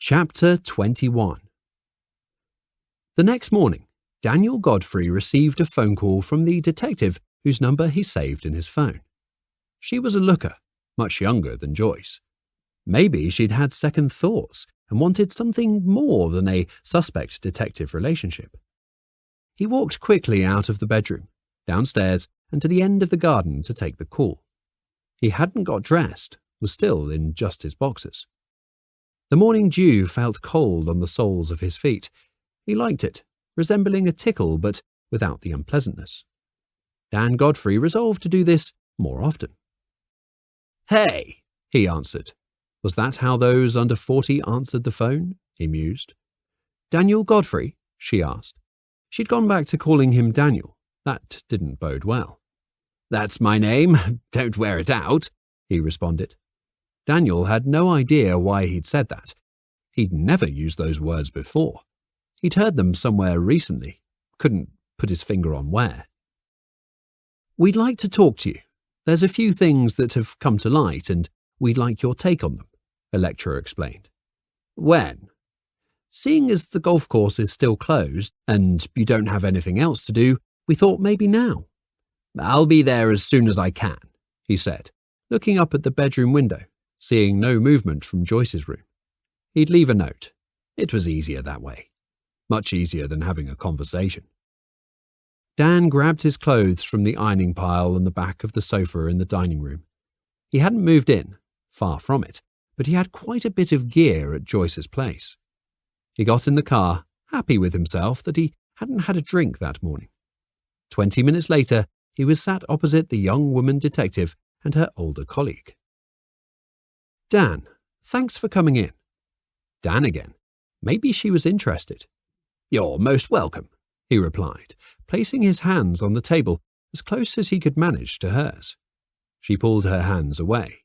Chapter 21. The next morning, Daniel Godfrey received a phone call from the detective whose number he saved in his phone. She was a looker, much younger than Joyce. Maybe she'd had second thoughts and wanted something more than a suspect-detective relationship. He walked quickly out of the bedroom, downstairs, and to the end of the garden to take the call. He hadn't got dressed, was still in just his boxers. The morning dew felt cold on the soles of his feet. He liked it, resembling a tickle but without the unpleasantness. Dan Godfrey resolved to do this more often. "Hey," he answered. Was that how those under 40 answered the phone? He mused. "Daniel Godfrey?" she asked. She'd gone back to calling him Daniel. That didn't bode well. "That's my name. Don't wear it out," he responded. Daniel had no idea why he'd said that. He'd never used those words before. He'd heard them somewhere recently, couldn't put his finger on where. "We'd like to talk to you. There's a few things that have come to light, and we'd like your take on them," a lecturer explained. "When?" "Seeing as the golf course is still closed, and you don't have anything else to do, we thought maybe now." "I'll be there as soon as I can," he said, looking up at the bedroom window, seeing no movement from Joyce's room. He'd leave a note. It was easier that way. Much easier than having a conversation. Dan grabbed his clothes from the ironing pile on the back of the sofa in the dining room. He hadn't moved in, far from it, but he had quite a bit of gear at Joyce's place. He got in the car, happy with himself that he hadn't had a drink that morning. 20 minutes later, he was sat opposite the young woman detective and her older colleague. "Dan, thanks for coming in." Dan again. Maybe she was interested. "You're most welcome," he replied, placing his hands on the table as close as he could manage to hers. She pulled her hands away.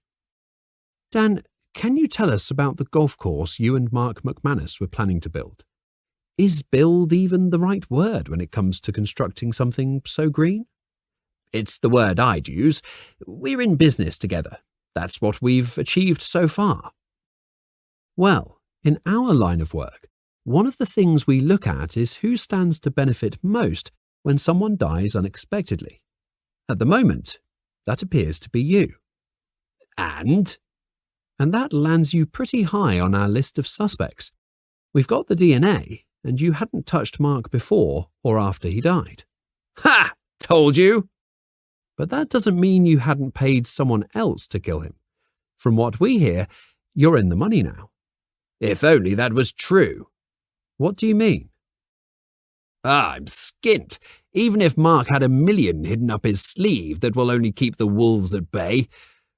"Dan, can you tell us about the golf course you and Mark McManus were planning to build? Is build even the right word when it comes to constructing something so green?" "It's the word I'd use. We're in business together. That's what we've achieved so far." "Well, in our line of work, one of the things we look at is who stands to benefit most when someone dies unexpectedly. At the moment, that appears to be you." And that lands you pretty high on our list of suspects. We've got the DNA, and you hadn't touched Mark before or after he died." "Ha! Told you!" "But that doesn't mean you hadn't paid someone else to kill him. From what we hear, you're in the money now." "If only that was true." "What do you mean?" "I'm skint. Even if Mark had $1 million hidden up his sleeve that will only keep the wolves at bay,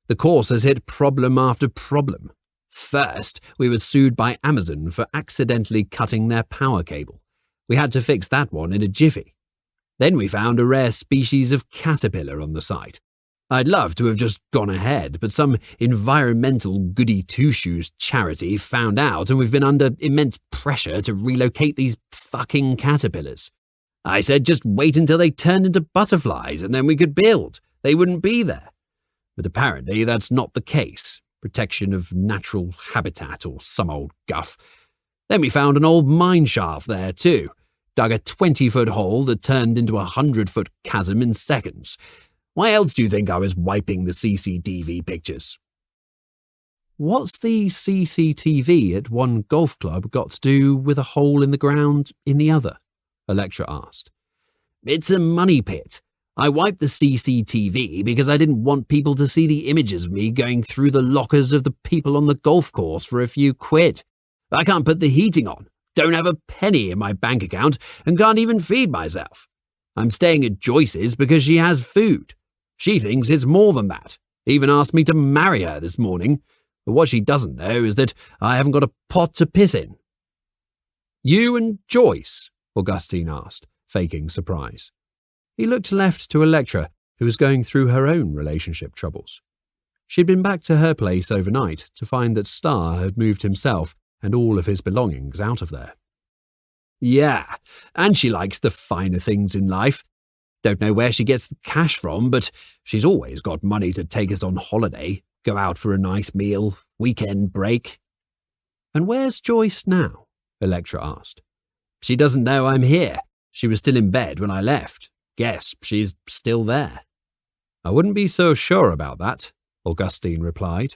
the course has hit problem after problem. First, we were sued by Amazon for accidentally cutting their power cable. We had to fix that one in a jiffy. Then we found a rare species of caterpillar on the site. I'd love to have just gone ahead, but some environmental goody-two-shoes charity found out, and we've been under immense pressure to relocate these fucking caterpillars. I said just wait until they turned into butterflies and then we could build. They wouldn't be there. But apparently that's not the case. Protection of natural habitat or some old guff. Then we found an old mine shaft there too. Dug a 20-foot hole that turned into a 100-foot chasm in seconds. Why else do you think I was wiping the CCTV pictures?" "What's the CCTV at one golf club got to do with a hole in the ground in the other?" a lecturer asked. "It's a money pit. I wiped the CCTV because I didn't want people to see the images of me going through the lockers of the people on the golf course for a few quid. I can't put the heating on. Don't have a penny in my bank account and can't even feed myself. I'm staying at Joyce's because she has food. She thinks it's more than that. Even asked me to marry her this morning. But what she doesn't know is that I haven't got a pot to piss in." "You and Joyce?" Augustine asked, faking surprise. He looked left to a lecturer who was going through her own relationship troubles. She'd been back to her place overnight to find that Starr had moved himself and all of his belongings out of there. "Yeah, and she likes the finer things in life. Don't know where she gets the cash from, but she's always got money to take us on holiday, go out for a nice meal, weekend break." And where's Joyce now? Electra asked. She doesn't know I'm here. She was still in bed when I left. Guess she's still there. I wouldn't be so sure about that, Augustine replied,